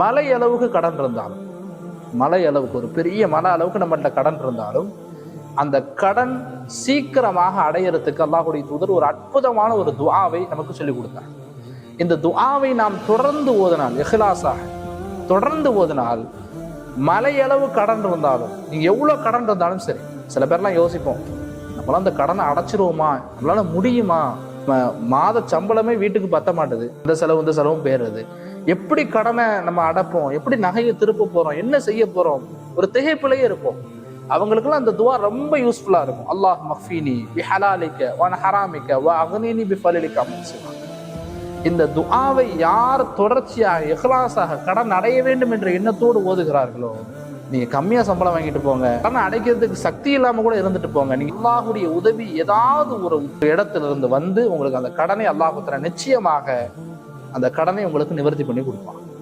மலை அளவுக்கு கடன் இருந்தாலும், மலை அளவுக்கு ஒரு பெரிய மலை அளவுக்கு நம்மள்ட்ட கடன் இருந்தாலும் அந்த கடன் சீக்கிரமாக அடையிறதுக்கு அல்லாஹ்வுடைய தூதர் ஒரு அற்புதமான ஒரு துஆவை நமக்கு சொல்லிக் கொடுத்தார். இந்த துஆவை நாம் தொடர்ந்து ஓதினால், இஹ்லாஸாக தொடர்ந்து ஓதினால், மலையளவு கடன் இருந்தாலும், நீங்க எவ்வளவு கடன் இருந்தாலும் சரி. சில பேர்லாம் யோசிப்போம், நம்மளாம் அந்த கடனை அடைச்சிருவோமா, நம்மளால முடியுமா, மாத சம்பளமே வீட்டுக்கு பத்த மாட்டுது, இந்த செலவும் பேருது, எப்படி கடனை நம்ம அடைப்போம், எப்படி நகையை திருப்ப போறோம், என்ன செய்ய போறோம், ஒரு திகைப்பிலேயே இருப்போம். அவங்களுக்குலாம் அந்த துஆ ரொம்ப யூஸ்ஃபுல்லா இருக்கும். அல்லாஹ் மக்ஃபினி பிஹலாலிக வ அன் ஹராமிக வ அக்னினி பிஃபலிக அமின் சிவா. இந்த துஆவை யார் தொடர்ச்சியாக இஹ்லாஸாக கடன் அடைய வேண்டும் என்ற எண்ணத்தோடு ஓதுகிறார்களோ, நீங்க கம்மியா சம்பளம் வாங்கிட்டு போங்க, கடன் அடைக்கிறதுக்கு சக்தி இல்லாம கூட இருந்துட்டு போங்க, நீங்க அல்லாஹ்வுடைய உதவி ஏதாவது ஒரு இடத்துல இருந்து வந்து உங்களுக்கு அந்த கடனை அல்லாஹ் தஆலா நிச்சயமாக அந்த கடனை உங்களுக்கு நிவர்த்தி பண்ணி கொடுப்பான்.